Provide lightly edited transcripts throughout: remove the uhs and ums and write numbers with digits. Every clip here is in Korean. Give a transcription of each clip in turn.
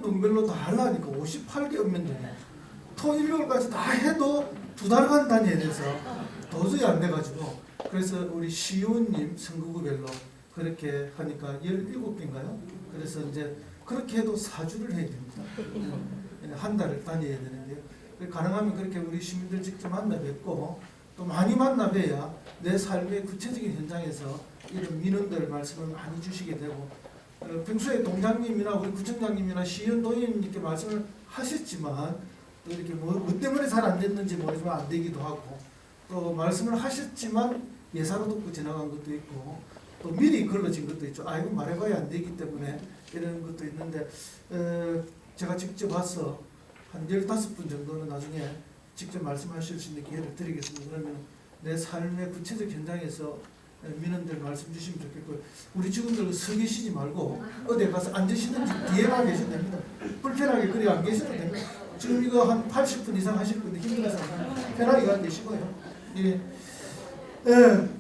등별로 다 하려니까 58개 읍면동에 토 일요일까지 다 해도 2달간 다녀야 돼서 도저히 안 돼가지고, 그래서 우리 시의원님 선거구별로 그렇게 하니까 17개인가요? 그래서 이제 그렇게 해도 4주를 해야 됩니다. 한 달을 다녀야 되는데요. 가능하면 그렇게 우리 시민들 직접 만나 뵙고 또 많이 만나 뵈야 내 삶의 구체적인 현장에서 이런 민원들 말씀을 많이 주시게 되고, 평소에 동장님이나 우리 구청장님이나 시의원 도의원님께 말씀을 하셨지만 또 이렇게 뭐 때문에 잘 안 됐는지 모르지만 안 되기도 하고, 또 말씀을 하셨지만 예사로 듣고 지나간 것도 있고, 또 미리 걸러진 것도 있죠. 이거 말해봐야 안 되기 때문에 이런 것도 있는데, 제가 직접 와서 한 15분 정도는 나중에 직접 말씀하실 수 있는 기회를 드리겠습니다. 그러면 내 삶의 구체적 현장에서 민원들 말씀 주시면 좋겠고요. 우리 직원들 서 계시지 말고 어디 가서 앉으시든지 뒤에만 계셔도 됩니다. 불편하게 그리 안 계셔도 됩니다. 지금 이거 한 80분 이상 하실 건데 힘들어서 편하게 가 계시고요. 예.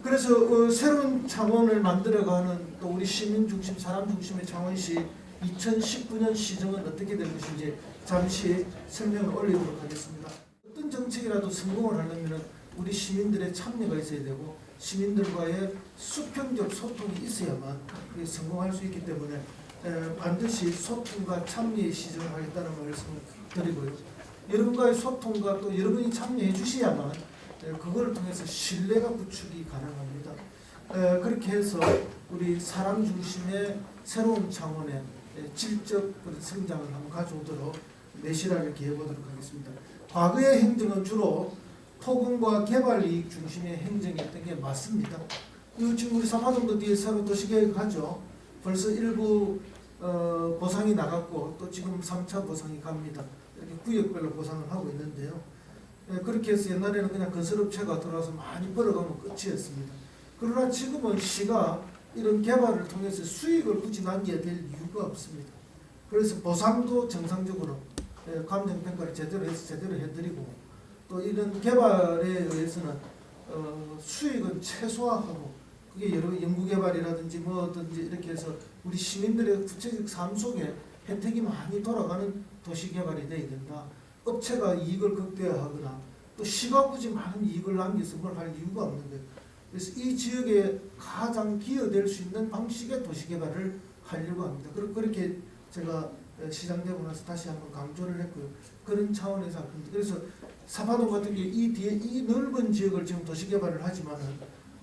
그래서 새로운 창원을 만들어가는 또 우리 시민 중심, 사람 중심의 창원시 2019년 시정은 어떻게 될 것인지 잠시 설명을 올리도록 하겠습니다. 어떤 정책이라도 성공을 하려면 우리 시민들의 참여가 있어야 되고 시민들과의 수평적 소통이 있어야만 성공할 수 있기 때문에 반드시 소통과 참여의 시정을 하겠다는 말씀을 드리고요. 여러분과의 소통과 또 여러분이 참여해 주셔야만 그걸 통해서 신뢰가 구축이 가능합니다. 그렇게 해서 우리 사람 중심의 새로운 창원의 질적 성장을 한번 가져오도록 내실화를 기해보도록 하겠습니다. 과거의 행정은 주로 토건과 개발 이익 중심의 행정이었던 게 맞습니다. 지금 우리 사파동도 뒤에 새로 도시계획 하죠. 벌써 일부 보상이 나갔고 또 지금 3차 보상이 갑니다. 이렇게 구역별로 보상을 하고 있는데요. 그렇게 해서 옛날에는 그냥 건설업체가 들어와서 많이 벌어가면 끝이었습니다. 그러나 지금은 시가 이런 개발을 통해서 수익을 굳이 남겨야 될 이유가 없습니다. 그래서 보상도 정상적으로 감정평가를 제대로 해서 제대로 해드리고, 또 이런 개발에 의해서는 수익은 최소화하고, 그게 여러 연구개발이라든지 뭐든지 이렇게 해서 우리 시민들의 구체적 삶 속에 혜택이 많이 돌아가는 도시개발이 돼야 된다. 업체가 이익을 극대화하거나 또 시가 굳이 많은 이익을 남겨서 뭘 할 이유가 없는 거예요. 그래서 이 지역에 가장 기여될 수 있는 방식의 도시개발을 하려고 합니다. 그렇게 제가 시장 되고 나서 다시 한번 강조를 했고요. 그런 차원에서 할 겁니다. 그래서 사파동 같은 게 이 뒤에 이 넓은 지역을 지금 도시개발을 하지만은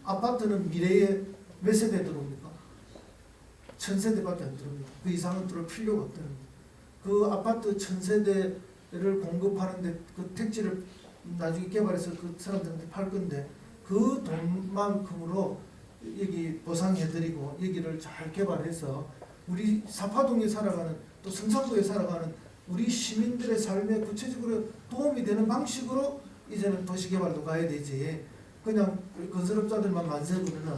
아파트는 미래에 몇 세대 들어옵니까? 1000세대밖에 안 들어옵니다. 그 이상은 들어올 필요가 없다는 거예요. 그 아파트 1000세대를 공급하는데 그 택지를 나중에 개발해서 그 사람들한테 팔 건데 그 돈만큼으로 여기 보상해드리고 여기를 잘 개발해서 우리 사파동에 살아가는 또 성산구에 살아가는 우리 시민들의 삶에 구체적으로 도움이 되는 방식으로 이제는 도시개발도 가야 되지, 그냥 건설업자들만 만세 부르는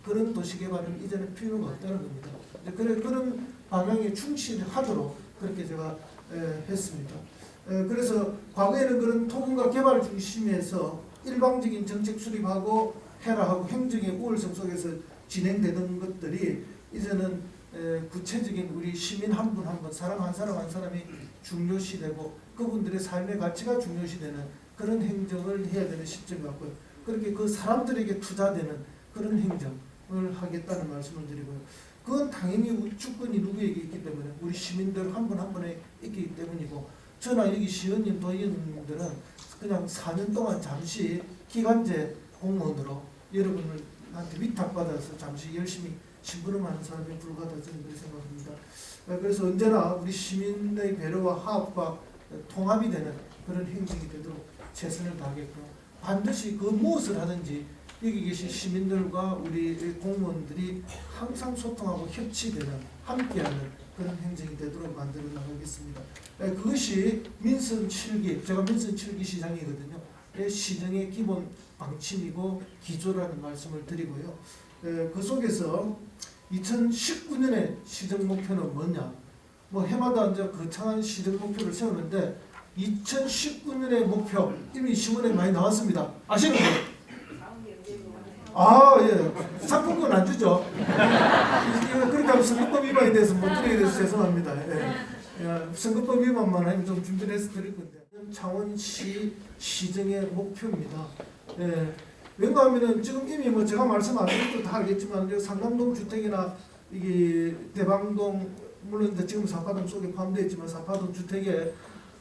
그런 도시개발은 이제는 필요가 없다는 겁니다. 그런 방향에 충실하도록 그렇게 제가 했습니다. 그래서 과거에는 그런 토건과 개발 중심에서 일방적인 정책 수립하고 해라하고 행정의 우월성 속에서 진행되던 것들이 이제는 구체적인 우리 시민 한 분 한 분, 사람 한 사람 한 사람이 중요시되고 그분들의 삶의 가치가 중요시되는 그런 행정을 해야 되는 시점이 왔고요. 그렇게 그 사람들에게 투자되는 그런 행정을 하겠다는 말씀을 드리고요. 그건 당연히 주권이 누구에게 있기 때문에 우리 시민들 한 분 한 분에 있기 때문이고, 저나 여기 시의원님, 도의원님들은 그냥 4년 동안 잠시 기간제 공무원으로 여러분들한테 위탁받아서 잠시 열심히 심부름하는 사람에 불과하다 저는 그렇게 생각합니다. 그래서 언제나 우리 시민의 배려와 화합과 통합이 되는 그런 행정이 되도록 최선을 다하겠고요. 반드시 그 무엇을 하든지 여기 계신 시민들과 우리 공무원들이 항상 소통하고 협치되는, 함께하는 그런 행정이 되도록 만들어 나가겠습니다. 그것이 민선 7기, 제가 민선 7기 시장이거든요. 시정의 기본 방침이고 기조라는 말씀을 드리고요. 그 속에서 2019년의 시정 목표는 뭐냐? 뭐 해마다 이제 거창한 시정 목표를 세우는데 2019년의 목표 이미 신문에 많이 나왔습니다. 아시는 분? 예. 상품권 안 주죠? 그렇게 하면 선거법 위반에 대해서 못 드리게 돼서 죄송합니다. 예. 선거법 위반만 하면 좀 준비해서 드릴 건데 창원시 시정의 목표입니다. 왜냐하면 지금 이미 뭐 제가 말씀 안 드려도 다 알겠지만 상담동 주택이나 이게 대방동 물론 이제 지금 사파동 속에 포함되어 있지만 사파동 주택에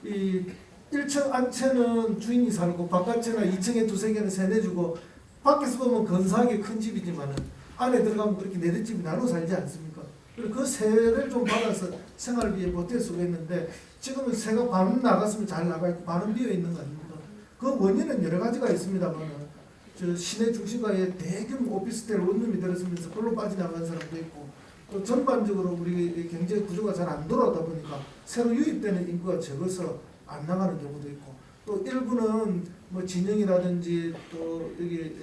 이 1층 안채는 주인이 살고 바깥채나 2층에 두세 개는 세내주고 밖에서 보면 근사하게 큰 집이지만은 안에 들어가면 그렇게 네댓집이 나눠 살지 않습니까? 그리고 그 세를 좀 받아서 생활비에 보탤 수가 있는데 지금은 세가 반은 나갔으면 잘 나가 있고 반은 비어 있는 거 아닙니까? 그 원인은 여러 가지가 있습니다만은 저 시내 중심가에 대규모 오피스텔 원룸이 들어서면서 그걸로 빠져나가는 사람도 있고 또 전반적으로 우리 경제 구조가 잘 안 돌아오다 보니까 새로 유입되는 인구가 적어서 안 나가는 경우도 있고 또 일부는 뭐 진영이라든지 또 여기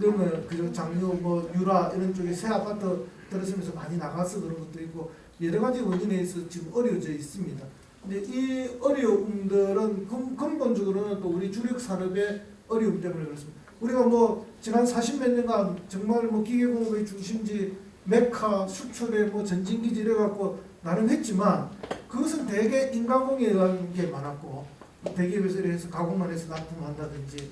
너무 그 장려 뭐 유라 이런 쪽에 새 아파트 들어서면서 많이 나가서 그런 것도 있고 여러 가지 원인에 의해서 지금 어려워져 있습니다. 근데 이 어려움들은 근본적으로는 또 우리 주력 산업의 어려움 때문에 그렇습니다. 우리가 뭐 지난 40몇 년간 정말 뭐 기계공업의 중심지 메카 수출의 뭐 전진기지 이래갖고 나름 했지만 그것은 대개 인가공에 의한 게 많았고 대기업에서 이래서 가공만 해서 납품한다든지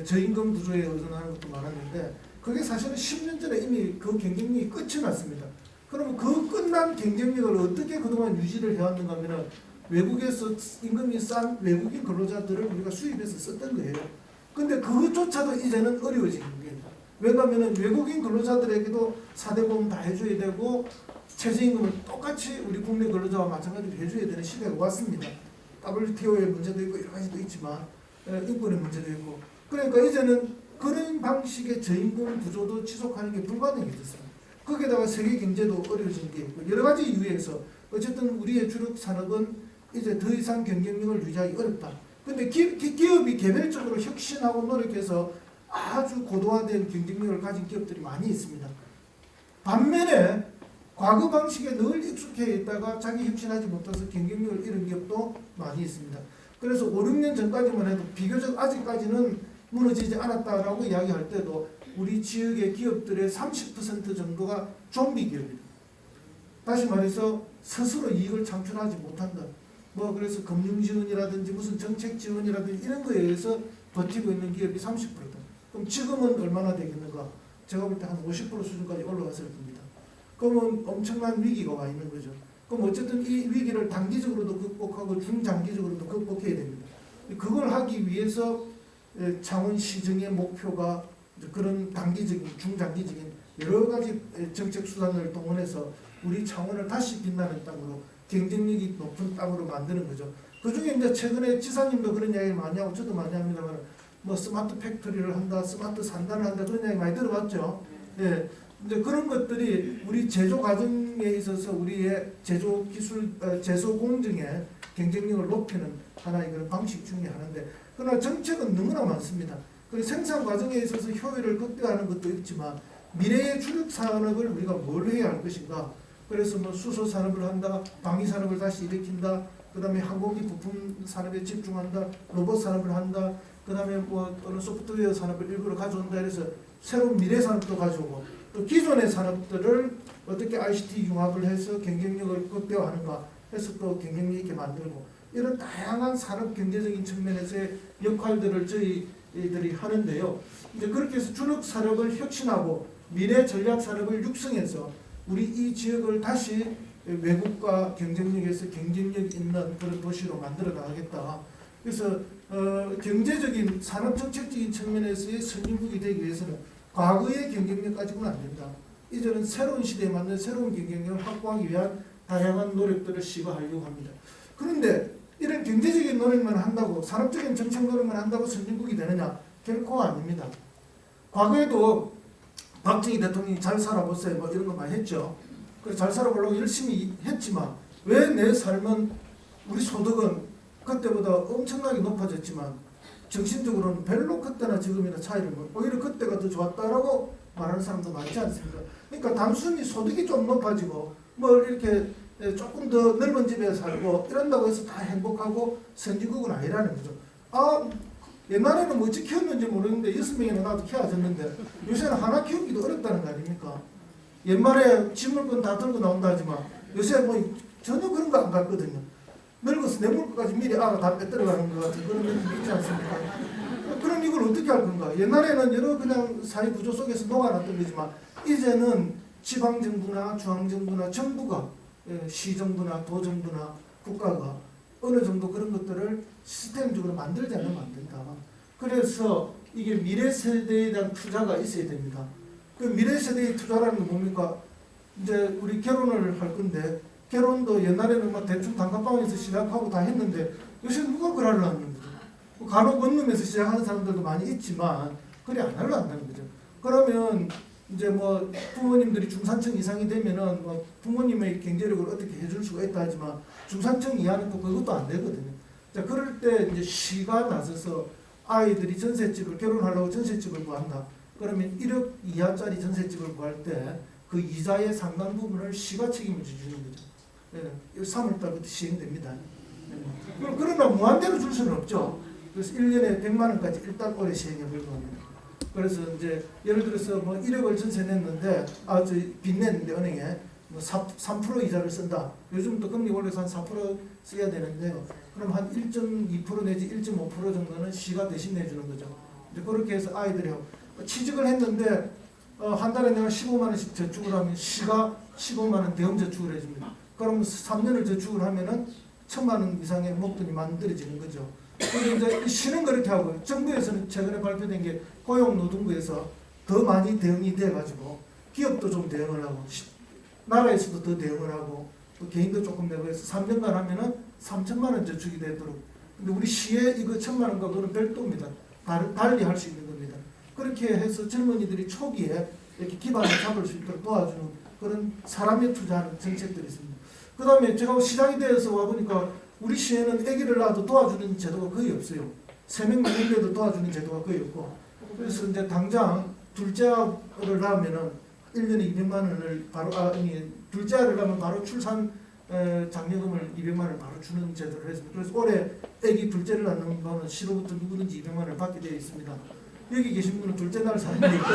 저임금 구조에 의존하는 것도 많았는데 그게 사실은 10년 전에 이미 그 경쟁력이 끝이 났습니다. 그러면 그 끝난 경쟁력을 어떻게 그동안 유지를 해왔는가 하면 외국에서 임금이 싼 외국인 근로자들을 우리가 수입해서 썼던 거예요. 근데 그것조차도 이제는 어려워진 겁니다. 왜냐하면 외국인 근로자들에게도 4대 보험 다 해줘야 되고 최저임금을 똑같이 우리 국내 근로자와 마찬가지로 해줘야 되는 시대가 왔습니다. WTO의 문제도 있고 여러 가지도 있지만 인권의 문제도 있고 그러니까 이제는 그런 방식의 저임금 구조도 지속하는 게 불가능해졌어요. 거기에다가 세계 경제도 어려워진 게 있고 여러 가지 이유에서 어쨌든 우리의 주력 산업은 이제 더 이상 경쟁력을 유지하기 어렵다. 근데 기업이 개별적으로 혁신하고 노력해서 아주 고도화된 경쟁력을 가진 기업들이 많이 있습니다. 반면에 과거 방식에 늘 익숙해 있다가 자기 혁신하지 못해서 경쟁력을 잃은 기업도 많이 있습니다. 그래서 5, 6년 전까지만 해도 비교적 아직까지는 무너지지 않았다라고 이야기할 때도 우리 지역의 기업들의 30% 정도가 좀비 기업이다. 다시 말해서 스스로 이익을 창출하지 못한다. 뭐 그래서 금융 지원이라든지 무슨 정책 지원이라든지 이런 거에 의해서 버티고 있는 기업이 30%다. 그럼 지금은 얼마나 되겠는가? 제가 볼 때 한 50% 수준까지 올라갔을 겁니다. 그러면 엄청난 위기가 와 있는 거죠. 그럼 어쨌든 이 위기를 단기적으로도 극복하고 중장기적으로도 극복해야 됩니다. 그걸 하기 위해서 창원시정의 목표가 그런 단기적인, 중장기적인 여러 가지 정책 수단을 동원해서 우리 창원을 다시 빛나는 땅으로 경쟁력이 높은 땅으로 만드는 거죠. 그 중에 이제 최근에 지사님도 그런 이야기를 많이 하고 저도 많이 합니다만 뭐 스마트 팩토리를 한다, 스마트 산단을 한다 그런 이야기 많이 들어봤죠. 예. 이제 그런 것들이 우리 제조 과정에 있어서 우리의 제조 기술, 제조 공정의 경쟁력을 높이는 하나의 그런 방식 중에 하나인데, 그러나 정책은 너무나 많습니다. 그리고 생산 과정에 있어서 효율을 극대화하는 것도 있지만 미래의 주력 산업을 우리가 뭘 해야 할 것인가? 그래서 뭐 수소 산업을 한다, 방위 산업을 다시 일으킨다, 그다음에 항공기 부품 산업에 집중한다, 로봇 산업을 한다, 그다음에 뭐 또는 소프트웨어 산업을 일부러 가져온다 해서 새로운 미래 산업도 가져오고 또 기존의 산업들을 어떻게 ICT 융합을 해서 경쟁력을 극대화하는가 해서 또 경쟁력 있게 만들고 이런 다양한 산업 경제적인 측면에서의 역할들을 저희들이 하는데요. 이제 그렇게 해서 주력 산업을 혁신하고 미래 전략 산업을 육성해서 우리 이 지역을 다시 외국과 경쟁력에서 경쟁력 있는 그런 도시로 만들어 나가겠다. 그래서 경제적인 산업 정책적인 측면에서의 선진국이 되기 위해서는 과거의 경쟁력 가지고는 안 된다. 이제는 새로운 시대에 맞는 새로운 경쟁력을 확보하기 위한 다양한 노력들을 시도하려고 합니다. 그런데 이런 경제적인 노력만 한다고 산업적인 정책 노력만 한다고 선진국이 되느냐? 결코 아닙니다. 과거에도 박정희 대통령이 잘 살아보세요 뭐 이런 거 많이 했죠. 그래서 잘 살아보려고 열심히 했지만 왜 내 삶은 우리 소득은 그때보다 엄청나게 높아졌지만 정신적으로는 별로 그때나 지금이나 차이를 오히려 그때가 더 좋았다라고 말하는 사람도 많지 않습니까? 그러니까 단순히 소득이 좀 높아지고 뭐 이렇게 조금 더 넓은 집에 살고 이런다고 해서 다 행복하고 선진국은 아니라는 거죠. 아 옛날에는 뭐 어찌 키웠는지 모르는데 6명이나 나도 키워졌는데 요새는 하나 키우기도 어렵다는 거 아닙니까? 옛말에 짐물건 다 들고 나온다 하지만 요새 뭐 전혀 그런 거 안 같거든요. 늙어서 내 물건까지 미리 아가 다 빼들어가는 것 같은 그런 느낌이 있지 않습니까? 그럼 이걸 어떻게 할 건가? 옛날에는 여러 그냥 사회 구조 속에서 녹아났던 거지만 이제는 지방정부나 중앙정부나 정부가 시정부나 도정부나 국가가 어느 정도 그런 것들을 시스템적으로 만들지 않으면 안 된다. 그래서 이게 미래 세대에 대한 투자가 있어야 됩니다. 그 미래 세대의 투자라는 게 뭡니까? 이제 우리 결혼을 할 건데 결혼도 옛날에는 막 대충 단칸방에서 시작하고 다 했는데 요새 누가 그걸 하려 하는 거죠? 간혹 원룸에서 시작하는 사람들도 많이 있지만 그래 안 하려 한다는 거죠. 그러면 이제 뭐 부모님들이 중산층 이상이 되면은 뭐 부모님의 경제력을 어떻게 해줄 수가 있다 하지만 중산층 이하는 또 그것도 안 되거든요. 자 그럴 때 이제 시가 나서서 아이들이 전셋집을 결혼하려고 전셋집을 구한다. 그러면 1억 이하짜리 전셋집을 구할 때 그 이자의 상당 부분을 시가 책임을 지주는 거죠. 3월달부터 시행됩니다. 그러나 무한대로 줄 수는 없죠. 그래서 1년에 100만 원까지 일단 올해 시행해 볼 겁니다. 그래서 이제 예를 들어서 뭐 1억을 전세 냈는데 빚 냈는데 은행에 뭐 3% 이자를 쓴다. 요즘 또 금리 올려서 한 4% 써야 되는데 그럼 한 1.2% 내지 1.5% 정도는 시가 대신 내주는 거죠. 이제 그렇게 해서 아이들이 취직을 했는데 한 달에 내가 15만 원씩 저축을 하면 시가 15만 원 대응 저축을 해줍니다. 그럼 3년을 저축을 하면은 1,000만 원 이상의 목돈이 만들어지는 거죠. 그리고 이제 시는 그렇게 하고 정부에서는 최근에 발표된 게 고용노동부에서 더 많이 대응이 돼가지고 기업도 좀 대응을 하고 나라에서도 더 대응을 하고 또 개인도 조금 내고 해서 3년간 하면은 3,000만 원 저축이 되도록. 근데 우리 시에 이거 1,000만 원과 그거는 별도입니다. 달리 할 수 있는 겁니다. 그렇게 해서 젊은이들이 초기에 이렇게 기반을 잡을 수 있도록 도와주는 그런 사람에 투자하는 정책들이 있습니다. 그 다음에 제가 시장이 되어서 와보니까 우리 시에는 아기를 낳아도 도와주는 제도가 거의 없어요. 3명 낳는데도 도와주는 제도가 거의 없고 그래서 이제 당장 둘째를 낳으면은 1년에 200만 원을 바로 둘째 아를 낳으면 바로 출산 장려금을 200만 원을 바로 주는 제도를 했습니다. 그래서 올해 아기 둘째를 낳는 거는 시로부터 누구든지 200만 원을 받게 되어 있습니다. 여기 계신 분은 둘째 낳을 사람이 있고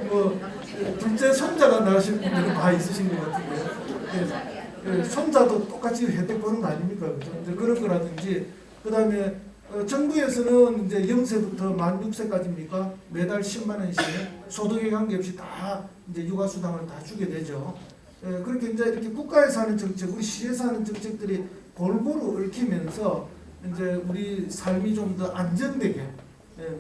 뭐 둘째 손자가 낳으실 분들은 다 있으신 것 같은데 손자도 똑같이 혜택 보는 거 아닙니까? 그죠? 이제 그런 거라든지 그 다음에 정부에서는 이제 0세부터 만 6세까지입니까? 매달 10만 원씩 소득에 관계없이 다 이제 육아수당을 다 주게 되죠. 그렇게 이제 이렇게 국가에서 하는 정책, 우리 시에서 하는 정책들이 골고루 얽히면서 이제 우리 삶이 좀 더 안정되게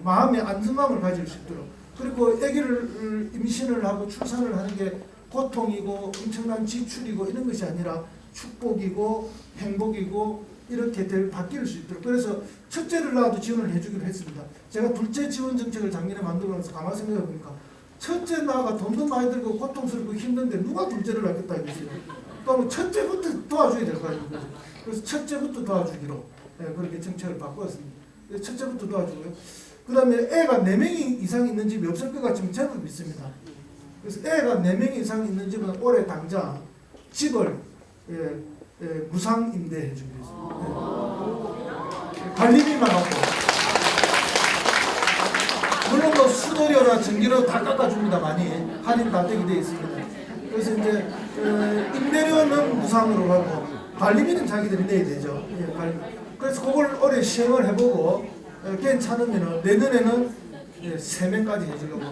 마음의 안정감을 가질 수 있도록 그리고 아기를 임신을 하고 출산을 하는 게 고통이고 엄청난 지출이고 이런 것이 아니라 축복이고 행복이고 이렇게 바뀔 수 있도록 그래서 첫째를 낳아도 지원을 해주기로 했습니다. 제가 둘째 지원 정책을 작년에 만들면서 가만히 생각해 보니까 첫째 낳아가 돈도 많이 들고 고통스럽고 힘든데 누가 둘째를 낳겠다 이거죠. 그러면 첫째부터 도와줘야 될 거 아닙니까? 그래서 첫째부터 도와주기로 그렇게 정책을 바꾸었습니다. 첫째부터 도와주고요. 그 다음에 애가 4명이 이상 있는 집이 없을 것 같지만 제법 있습니다. 그래서 애가 4명이 이상 있는 집은 올해 당장 집을 무상 임대해 주기로 했습니다. 관리비만 하고 물론 뭐 수도료나 전기료 다 깎아줍니다. 많이 할인 다 되게 되어 있습니다. 그래서 이제 임대료는 무상으로 하고 관리비는 자기들이 내야 되죠. 그래서 그걸 올해 시행을 해보고 괜찮으면 내년에는 3명까지 해주려고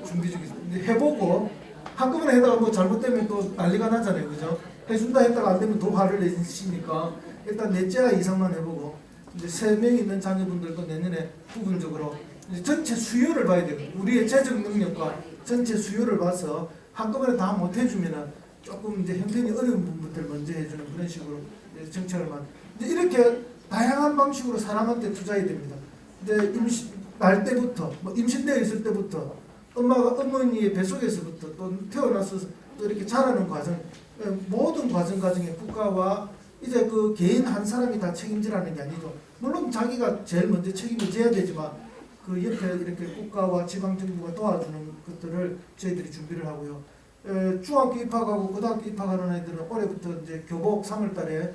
준비 중입니다. 해보고 한꺼번에 해다가 뭐 잘못되면 또 난리가 나잖아요. 그죠? 해준다 했다가 안 되면 더 화를 내시니까 일단 넷째 아이 이상만 해보고 이제 3명 있는 자녀분들도 내년에 부분적으로 이제 전체 수요를 봐야 돼요. 우리의 재정 능력과 전체 수요를 봐서 한꺼번에 다 못 해주면은 조금 이제 형편이 어려운 부분들 먼저 해주는 그런 식으로 정책을 이제 이렇게 다양한 방식으로 사람한테 투자해야 됩니다. 이제 날 때부터 뭐 임신되어 있을 때부터 어머니의 뱃속에서부터 또 태어나서 또 이렇게 자라는 과정 모든 과정에 국가와 이제 그 개인 한 사람이 다 책임지라는 게 아니죠. 물론 자기가 제일 먼저 책임을 져야 되지만 그 옆에 이렇게 국가와 지방정부가 도와주는 것들을 저희들이 준비를 하고요. 중학교 입학하고 고등학교 입학하는 아이들은 올해부터 이제 교복 3월달에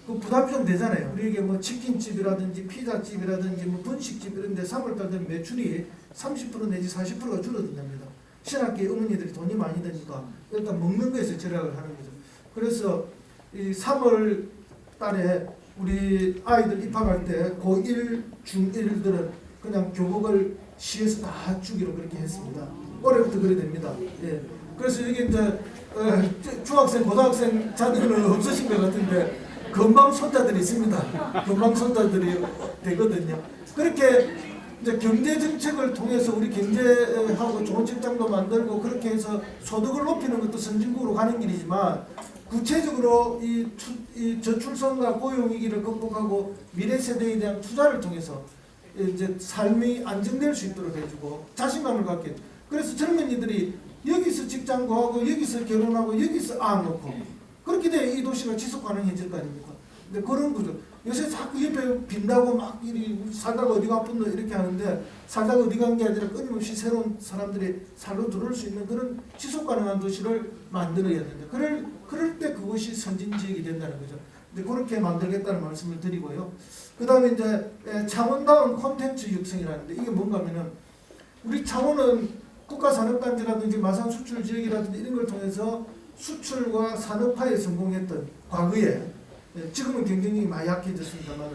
그 부담이 좀 되잖아요. 우리에게 뭐 치킨집이라든지 피자집이라든지 뭐 분식집 이런 데 3월달 되면 매출이 30% 내지 40%가 줄어든답니다. 신학기 어머니들이 돈이 많이 드니까 일단 먹는 거에서 절약을 하는 거죠. 그래서 이 3월 달에 우리 아이들 입학할 때 고1, 중1들은 그냥 교복을 시에서 다 주기로 그렇게 했습니다. 올해부터 그래 됩니다. 예. 그래서 여기 이제 중학생, 고등학생 자녀는 없으신 것 같은데 금방 손자들이 있습니다. 금방 손자들이 되거든요. 그렇게 이제 경제 정책을 통해서 우리 경제하고 좋은 직장도 만들고 그렇게 해서 소득을 높이는 것도 선진국으로 가는 길이지만 구체적으로 이 저출산과 고용위기를 극복하고 미래 세대에 대한 투자를 통해서 이제 삶이 안정될 수 있도록 해주고 자신감을 갖게. 그래서 젊은이들이 여기서 직장 구하고 여기서 결혼하고 여기서 안 놓고 그렇게 돼야 이 도시가 지속 가능해질 거 아닙니까? 근데 그런 거죠. 요새 자꾸 옆에 빈다고 막 이리 살다가 어디가 아픈다 이렇게 하는데 살다가 어디 간 게 아니라 끊임없이 새로운 사람들이 살로 들어올 수 있는 그런 지속 가능한 도시를 만들어야 된다. 그럴 때 그것이 선진 지역이 된다는 거죠. 근데 그렇게 만들겠다는 말씀을 드리고요. 그 다음에 이제 창원다운 콘텐츠 육성이라는데 이게 뭔가 하면은 우리 창원은 국가산업단지라든지 마산 수출 지역이라든지 이런 걸 통해서 수출과 산업화에 성공했던 과거에 지금은 경쟁력이 많이 약해졌습니다만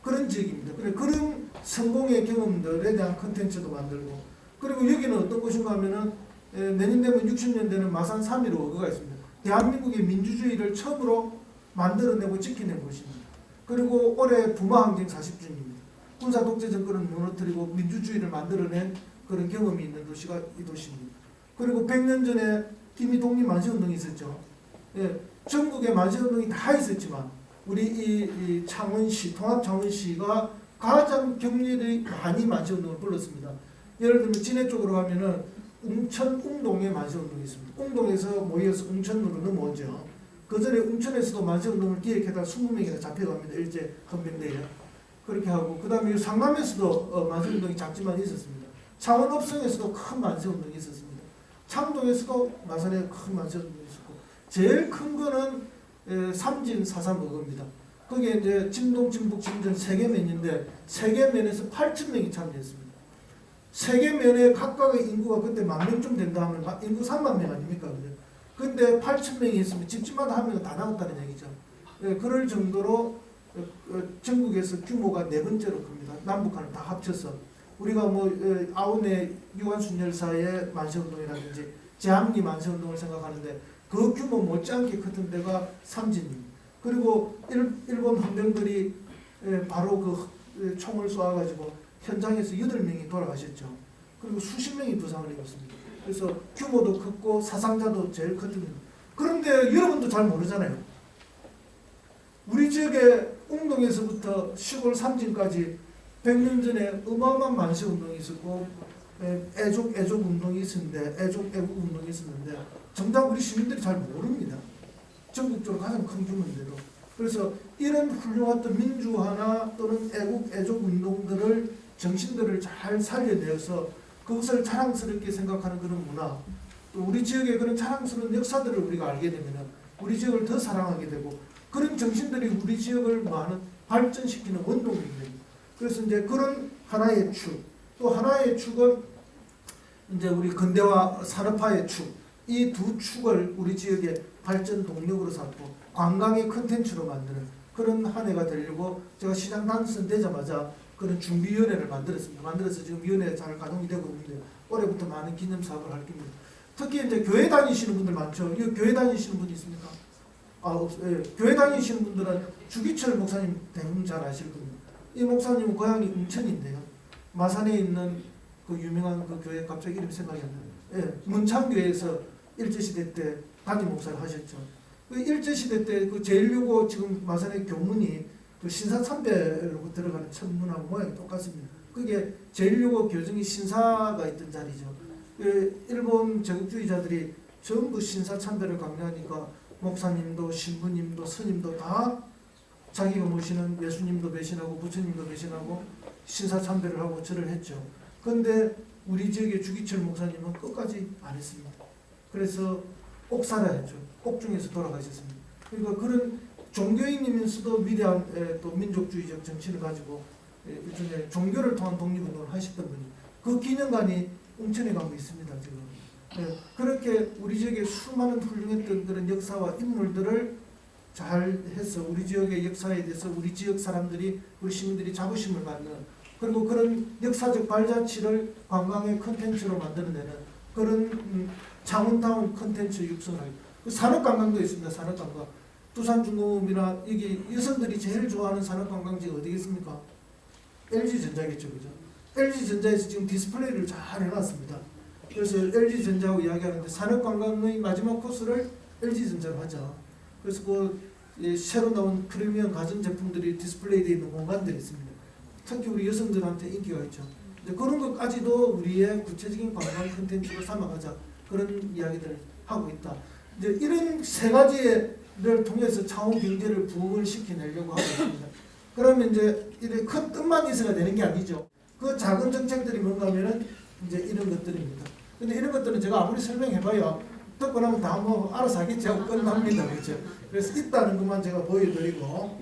그런 지역입니다. 그런 성공의 경험들에 대한 콘텐츠도 만들고 그리고 여기는 어떤 곳인가 하면은 내년 되면 60년 되는 마산 3.15가 있습니다. 대한민국의 민주주의를 처음으로 만들어내고 지켜낸 곳입니다. 그리고 올해 부마항쟁 40주년입니다. 군사 독재 정권을 무너뜨리고 민주주의를 만들어낸 그런 경험이 있는 도시가 이 도시입니다. 그리고 100년 전에 김이 독립 만세운동이 있었죠. 예, 전국에 만세운동이 다 있었지만 우리 이 창원시, 통합창원시가 가장 격렬히 많이 만세운동을 불렀습니다. 예를 들면 진해 쪽으로 가면은 웅천, 웅동에 만세운동이 있습니다. 웅동에서 모여서 웅천으로 넘어오죠. 그 전에 웅천에서도 만세운동을 기획해다 20명이나 잡혀갑니다. 일제 헌병대에. 그렇게 하고 그 다음에 상남에서도 만세운동이 작지만 있었습니다. 창원 업성에서도 큰 만세운동이 있었습니다. 창동에서도 마산에 큰 만세운동이 있었고 제일 큰 거는 삼진 4.3의거입니다. 거기에 이제 진동, 진북, 진전 세계면인데 세계면에서 8,000명이 참여했습니다. 세계면에 각각의 인구가 그때 10,000명 된다 하면 인구 3만 명 아닙니까? 근데 8,000명이 있으면 집집마다 한 명은 다 나왔다는 얘기죠. 그럴 정도로 전국에서 규모가 4번째로 큽니다. 남북한을 다 합쳐서 우리가 뭐 아우네 유한순열사의 만세운동이라든지 제암리 만세운동을 생각하는데 그 규모 못지않게 컸던 데가 삼진입니다. 그리고 일본 헌병들이 바로 그 총을 쏘아가지고 현장에서 8명이 돌아가셨죠. 그리고 수십 명이 부상을 입었습니다. 그래서 규모도 컸고 사상자도 제일 컸습니다. 그런데 여러분도 잘 모르잖아요. 우리 지역에 웅동에서부터 시골 삼진까지 100년 전에 어마어마한 만세운동이 있었고 애족 운동이 있었는데 애족 애국 운동이 있었는데 정작 우리 시민들이 잘 모릅니다. 전국적으로 가장 큰 규모인데도. 그래서 이런 훌륭한 민주화나 또는 애족 운동들을 정신들을 잘 살려내어서 그것을 자랑스럽게 생각하는 그런 문화, 또 우리 지역의 그런 자랑스러운 역사들을 우리가 알게 되면 우리 지역을 더 사랑하게 되고 그런 정신들이 우리 지역을 발전시키는 원동력이 됩니다. 그래서 이제 그런 하나의 축, 또 하나의 축은 이제 우리 근대화 산업화의 축, 이 두 축을 우리 지역의 발전 동력으로 삼고 관광의 컨텐츠로 만드는 그런 한 해가 되려고 제가 시장 당선되자마자 그런 준비위원회를 만들었습니다. 만들어서 지금 위원회가 잘 가동이 되고 있는데 올해부터 많은 기념 사업을 할 겁니다. 특히 이제 교회 다니시는 분들 많죠. 이 교회 다니시는 분 있습니까? 예. 교회 다니시는 분들은 주기철 목사님 대부분 잘 아실 겁니다. 이 목사님은 고향이 웅천인데요. 마산에 있는 그 유명한 그 교회 갑자기 이름 생각이 안 나요. 예, 문창교회에서 일제시대 때 담임 목사를 하셨죠. 그 일제시대 때 그 제165 지금 마산의 교문이 그 신사참배로 들어가는 천문하고 모양이 똑같습니다. 그게 제165 교정이 신사가 있던 자리죠. 그 일본 제국주의자들이 전부 신사참배를 강요하니까 목사님도 신부님도 스님도 다 자기가 모시는 예수님도 배신하고 부처님도 배신하고 신사참배를 하고 절을 했죠. 그런데 우리 지역의 주기철 목사님은 끝까지 안 했습니다. 그래서 옥사라 했죠. 옥중에서 돌아가셨습니다. 그러니까 그런 종교인이면서도 위대한 또 민족주의적 정신을 가지고 일종의 종교를 통한 독립운동을 하셨던 분이 그 기념관이 웅천에 가고 있습니다. 지금 예, 그렇게 우리 지역에 수많은 훌륭했던 그런 역사와 인물들을 잘 해서 우리 지역의 역사에 대해서 우리 지역 사람들이 우리 시민들이 자부심을 갖는 그리고 그런 역사적 발자취를 관광의 컨텐츠로 만들어내는 그런 창원타운 컨텐츠 육성을 그 산업관광도 있습니다. 산업관광. 두산중공업이나 여기 여성들이 제일 좋아하는 산업관광지가 어디겠습니까? LG전자겠죠. 그죠? LG전자에서 지금 디스플레이를 잘 해놨습니다. 그래서 LG전자하고 이야기하는데 산업관광의 마지막 코스를 LG전자로 하자. 그래서 새로 나온 프리미엄 가전제품들이 디스플레이 되어 있는 공간들이 있습니다. 특히 우리 여성들한테 인기가 있죠. 그런 것까지도 우리의 구체적인 관광 콘텐츠로 삼아가자. 그런 이야기들을 하고 있다. 이제 이런 세 가지를 통해서 창원 경제를 부흥을 시켜내려고 하고 있습니다. 그러면 이제 이런 큰 뜻만 있어야 되는 게 아니죠. 그 작은 정책들이 뭔가 하면은 이제 이런 것들입니다. 근데 이런 것들은 제가 아무리 설명해봐야 듣고 나면 다 뭐 알아서 하겠지 하고 끝납니다. 그렇죠? 그래서 있다는 것만 제가 보여드리고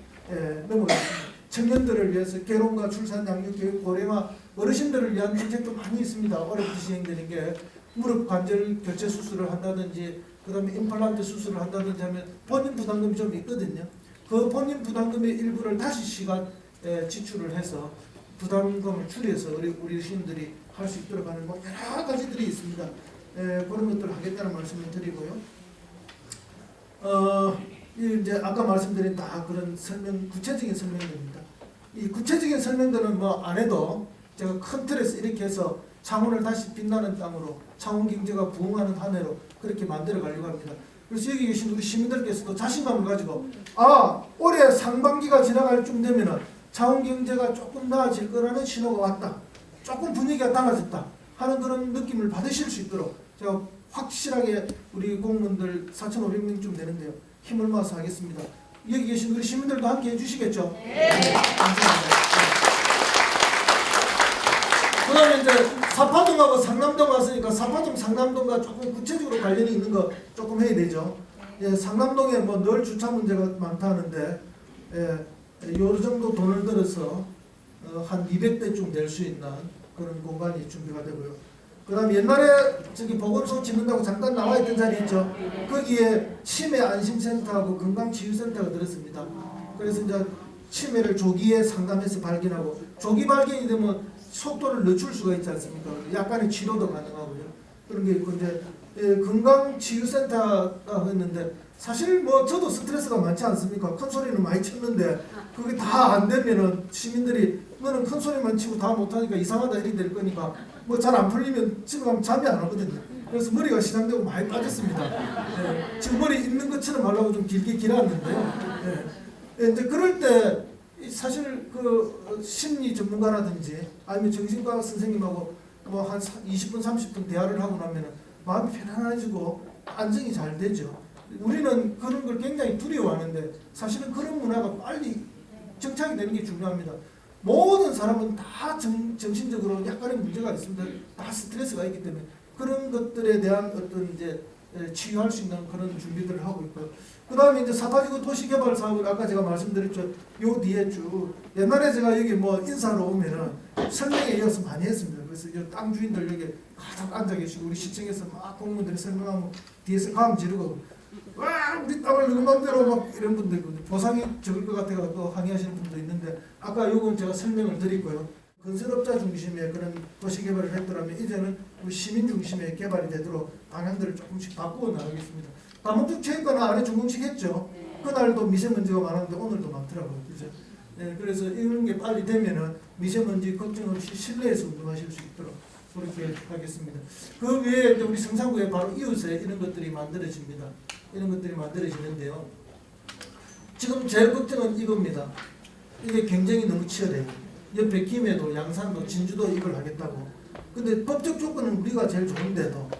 넘어가겠습니다. 청년들을 위해서 결혼과 출산, 양육, 교육, 고령화, 어르신들을 위한 정책도 많이 있습니다. 어렵게 진행되는 게 무릎 관절 교체 수술을 한다든지 그 다음에 임플란트 수술을 한다든지 하면 본인 부담금이 좀 있거든요. 그 본인 부담금의 일부를 다시 시간 지출을 해서 부담금을 줄여서 우리 어르신들이 할 수 있도록 하는 뭐 여러 가지들이 있습니다. 그런 것들을 하겠다는 말씀을 드리고요. 이제 아까 말씀드린 다 그런 구체적인 설명들입니다. 이 구체적인 설명들은 뭐 안 해도 제가 큰 틀에서 이렇게 해서 창원을 다시 빛나는 땅으로 창원 경제가 부흥하는 한 해로 그렇게 만들어 가려고 합니다. 그래서 여기 계신 우리 시민들께서도 자신감을 가지고 올해 상반기가 지나갈 쯤 되면은 창원 경제가 조금 나아질 거라는 신호가 왔다. 조금 분위기가 달라졌다 하는 그런 느낌을 받으실 수 있도록 제가 확실하게 우리 공무원들 4,500명쯤 되는데요. 힘을 모아서 하겠습니다. 여기 계신 우리 시민들도 함께 해주시겠죠? 네. 감사합니다. 그 다음에 이제 사파동하고 상남동 왔으니까 사파동, 상남동과 조금 구체적으로 관련이 있는 거 조금 해야 되죠. 예, 상남동에 뭐 늘 주차 문제가 많다는데 요 정도 돈을 들어서 한 200대쯤 낼 수 있는 그런 공간이 준비가 되고요. 그 다음 옛날에 저기 보건소 짓는다고 잠깐 나와 있던 자리 있죠. 거기에 치매 안심센터하고 건강치유센터가 들었습니다. 그래서 이제 치매를 조기에 상담해서 발견하고 조기 발견이 되면 속도를 늦출 수가 있지 않습니까? 약간의 치료도 가능하고요. 그런 게 있고 이제 건강치유센터가 했는데 사실 뭐 저도 스트레스가 많지 않습니까? 큰 소리는 많이 쳤는데 그게 다 안 되면은 시민들이 너는 큰 소리만 치고 다 못하니까 이상하다 이렇게 될 거니까 뭐 잘 안 풀리면 집에 가면 잠이 안 오거든요. 그래서 머리가 시장되고 많이 빠졌습니다. 지금 머리 있는 것처럼 하려고 좀 길게 길었는데요. 이제 그럴 때 사실 그 심리 전문가라든지 아니면 정신과 선생님하고 뭐 한 20분 30분 대화를 하고 나면은 마음이 편안해지고 안정이 잘 되죠. 우리는 그런 걸 굉장히 두려워하는데 사실은 그런 문화가 빨리 정착이 되는 게 중요합니다. 모든 사람은 다 정신적으로 약간의 문제가 있습니다. 다 스트레스가 있기 때문에 그런 것들에 대한 어떤 이제 치유할 수 있는 그런 준비들을 하고 있고요. 그 다음에 이제 사파지구 도시개발 사업을 아까 제가 말씀드렸죠. 요 뒤에 쭉 옛날에 제가 여기 뭐 인사로 오면은 설명에 이어서 많이 했습니다. 그래서 땅 주인들 여기 가득 앉아 계시고 우리 시청에서 막 공무원들이 설명하면 뒤에서 감 지르고 와 우리 땅을 누구 맘대로 막 이런 분들 보상이 적을 것 같아서 또 항의하시는 분도 있는데 아까 요건 제가 설명을 드리고요. 건설업자 중심의 그런 도시개발을 했더라면 이제는 우리 시민 중심의 개발이 되도록 방향들을 조금씩 바꾸어 나가겠습니다. 다목적 체육관은 안에 준공식 했죠. 그날도 미세먼지가 많았는데 오늘도 많더라고요. 그죠? 그래서 이런 게 빨리 되면은 미세먼지 걱정 없이 실내에서 운동하실 수 있도록 그렇게 하겠습니다. 그 외에 우리 성산구에 바로 이웃에 이런 것들이 만들어집니다. 이런 것들이 만들어지는데요. 지금 제일 걱정은 이겁니다. 이게 경쟁이 너무 치열해요. 옆에 김해도, 양산도, 진주도 이걸 하겠다고. 근데 법적 조건은 우리가 제일 좋은데도,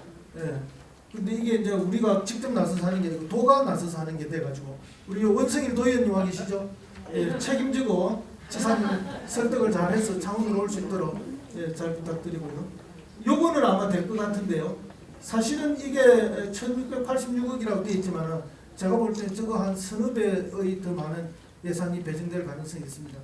근데 이게 이제 우리가 직접 나서서 하는 게 아니고 도가 나서서 하는 게 돼가지고 우리 원성일 도의원님 와 계시죠? 책임지고 지사님 설득을 잘해서 창원으로 올 수 있도록 잘 부탁드리고요. 요거는 아마 될 것 같은데요. 사실은 이게 1686억이라고 되어 있지만 제가 볼 때 저거 한 서너 배의 더 많은 예산이 배정될 가능성이 있습니다.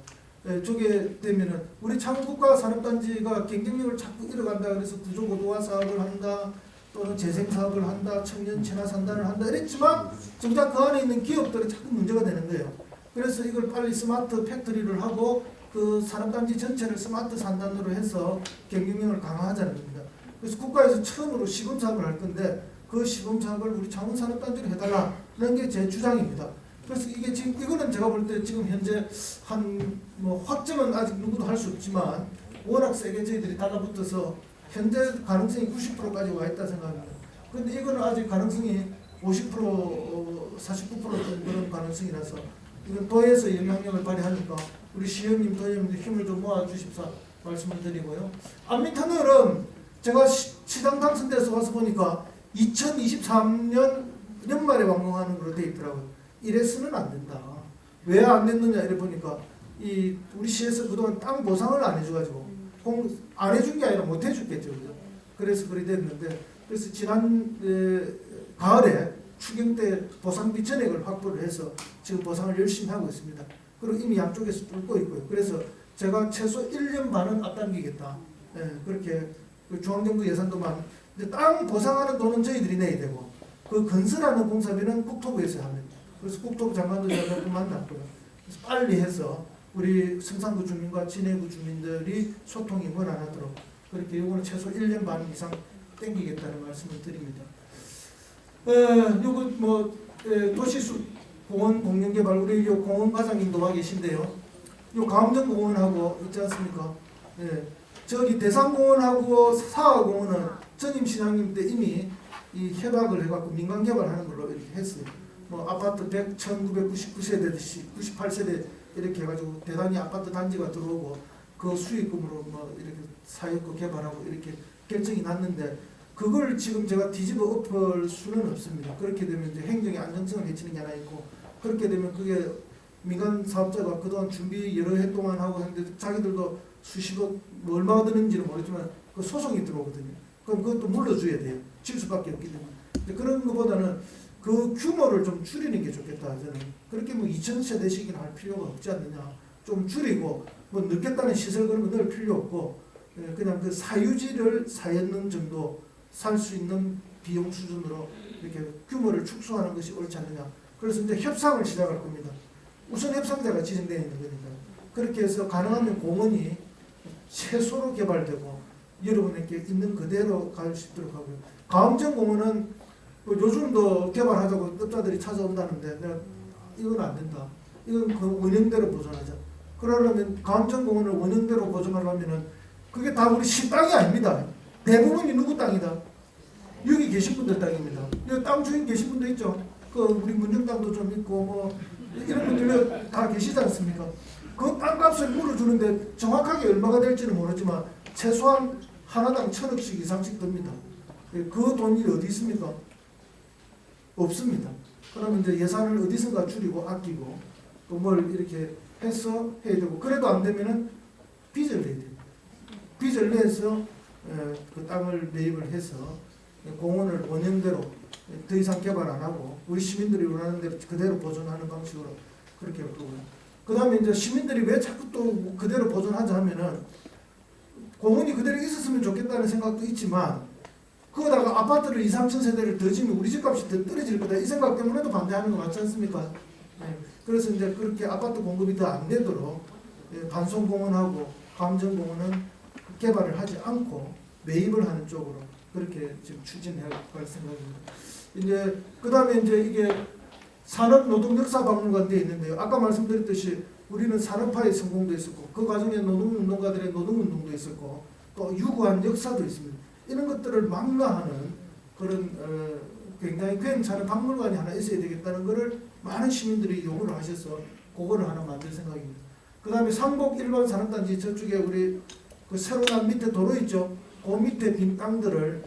저게 되면은 우리 창원 국가산업단지가 경쟁력을 자꾸 잃어간다 그래서 구조고도화 사업을 한다. 또는 재생사업을 한다, 청년 친화산단을 한다 이랬지만 정작 그 안에 있는 기업들은 자꾸 문제가 되는 거예요. 그래서 이걸 빨리 스마트 팩토리를 하고 그 산업단지 전체를 스마트 산단으로 해서 경영력을 강화하자는 겁니다. 그래서 국가에서 처음으로 시범사업을 할 건데 그 시범사업을 우리 창원산업단지로 해달라는 게 제 주장입니다. 그래서 이게 지금 이거는 제가 볼 때 지금 현재 한 뭐 확정은 아직 누구도 할 수 없지만 워낙 세게 저희들이 달라붙어서 현재 가능성이 90%까지 와 있다 생각합니다. 그런데 이거는 아직 가능성이 50% 49% 그런 가능성이라서 이건 도에서 영향력을 발휘하니까 우리 시의원님, 도의원님들 힘을 좀 모아주십사 말씀을 드리고요. 안민터널은 제가 시장 당선돼서 와서 보니까 2023년 연말에 완공하는 걸로 돼 있더라고요. 이래서는 안 된다. 왜 안 됐느냐 이래 보니까 이 우리 시에서 그동안 땅 보상을 안 해줘가지고 안 해준 게 아니라 못 해줬겠죠. 그죠? 그래서 그리 됐는데 그래서 지난 가을에 추경 때 보상비 전액을 확보를 해서 지금 보상을 열심히 하고 있습니다. 그리고 이미 양쪽에서 뚫고 있고요. 그래서 제가 최소 1년 반은 앞당기겠다. 그렇게 중앙정부 예산도만 땅 보상하는 돈은 저희들이 내야 되고 그 건설하는 공사비는 국토부에서 하면 그래서 국토부 장관도 제가 몇 분 만났고요. 그래서 빨리 해서 우리 성산구 주민과 진해구 주민들이 소통이 원활하도록 그렇게 요거는 최소 1년 반 이상 땡기겠다는 말씀을 드립니다. 요거 뭐 도시수 공원 공연개발 우리 요 공원 과장님도 와 계신데요. 요 가음정공원하고 있지 않습니까? 저기 대산공원하고 사화공원은 전임 시장님 때 이미 이 협약을 해갖고 민간 개발하는 걸로 이렇게 했어요. 뭐 아파트 1999세대듯이 98세대 이렇게 해가지고 대단히 아파트 단지가 들어오고 그 수익금으로 뭐 이렇게 사역도 개발하고 이렇게 결정이 났는데 그걸 지금 제가 뒤집어 엎을 수는 없습니다. 그렇게 되면 이제 행정의 안정성을 해치는 게 하나 있고 그렇게 되면 그게 민간 사업자가 그동안 준비 여러 해 동안 하고 했는데 자기들도 수십억 뭐 얼마가 드는지는 모르지만 그 소송이 들어오거든요. 그럼 그것도 물러줘야 돼요. 질 수밖에 없기 때문에. 근데 그런 것보다는 그 규모를 좀 줄이는 게 좋겠다. 저는 그렇게 뭐 2000세대씩이나 할 필요가 없지 않느냐. 좀 줄이고 뭐 넣겠다는 시설 그런 거 넣을 필요 없고 그냥 그 사유지를 4년 정도 살 수 있는 비용 수준으로 이렇게 규모를 축소하는 것이 옳지 않느냐. 그래서 이제 협상을 시작할 겁니다. 우선 협상자가 지정되어 있는 거니까. 그렇게 해서 가능하면 공원이 최소로 개발되고 여러분에게 있는 그대로 갈 수 있도록 하고요. 가음정공원은 뭐 요즘도 개발하자고 업자들이 찾아온다는데 내가 이건 안 된다. 이건 그 원형대로 보존하자. 그러려면 가음정공원을 원형대로 보존하려면은 그게 다 우리 시 땅이 아닙니다. 대부분이 누구 땅이다? 여기 계신 분들 땅입니다. 여기 땅 주인 계신 분도 있죠. 그 우리 문정당도 좀 있고 뭐 이런 분들 다 계시지 않습니까? 그 땅값을 물어주는데 정확하게 얼마가 될지는 모르지만 최소한 하나당 1000억씩 이상씩 듭니다. 그 돈이 어디 있습니까? 없습니다. 그러면 이제 예산을 어디선가 줄이고 아끼고 또 뭘 이렇게 해서 해야 되고 그래도 안 되면은 빚을 내야 돼요. 빚을 내서 그 땅을 매입을 해서 공원을 원형대로 더 이상 개발 안 하고 우리 시민들이 원하는 대로 그대로 보존하는 방식으로 그렇게 할 거고요. 그 다음에 이제 시민들이 왜 자꾸 또 그대로 보존하자 하면은 공원이 그대로 있었으면 좋겠다는 생각도 있지만 그거다가 아파트를 2, 3천 세대를 더 지으면 우리 집값이 더 떨어질 거다 이 생각 때문에도 반대하는 거 맞지 않습니까? 그래서 이제 그렇게 아파트 공급이 더 안 되도록 반송공원하고 감정공원은 개발을 하지 않고 매입을 하는 쪽으로 그렇게 지금 추진해 갈 생각입니다. 이제 그 다음에 이제 이게 산업노동역사박물관 돼 있는데요. 아까 말씀드렸듯이 우리는 산업화의 성공도 있었고 그 과정에 노동운동가들의 노동운동도 있었고 또 유구한 역사도 있습니다. 이런 것들을 망라하는 그런 굉장히 괜찮은 박물관이 하나 있어야 되겠다는 것을 많은 시민들이 요구를 하셔서 그거를 하나 만들 생각입니다. 그 다음에 상복 일반 산업단지 저쪽에 우리 그 새로 난 밑에 도로 있죠. 그 밑에 빈 땅들을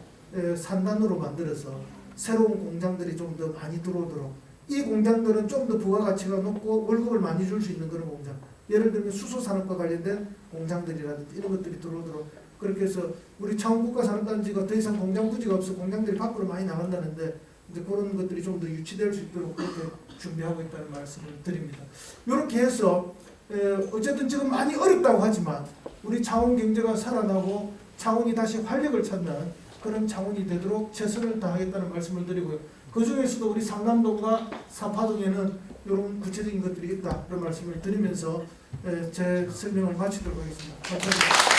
산단으로 만들어서 새로운 공장들이 좀 더 많이 들어오도록 이 공장들은 좀 더 부가가치가 높고 월급을 많이 줄 수 있는 그런 공장 예를 들면 수소산업과 관련된 공장들이라든지 이런 것들이 들어오도록 그렇게 해서 우리 창원국가산업단지가 더 이상 공장 부지가 없어 공장들이 밖으로 많이 나간다는데 이제 그런 것들이 좀 더 유치될 수 있도록 그렇게 준비하고 있다는 말씀을 드립니다. 이렇게 해서 어쨌든 지금 많이 어렵다고 하지만 우리 창원 경제가 살아나고 창원이 다시 활력을 찾는 그런 창원이 되도록 최선을 다하겠다는 말씀을 드리고요. 그 중에서도 우리 상남동과 사파동에는 이런 구체적인 것들이 있다 그런 말씀을 드리면서 제 설명을 마치도록 하겠습니다. 감사합니다.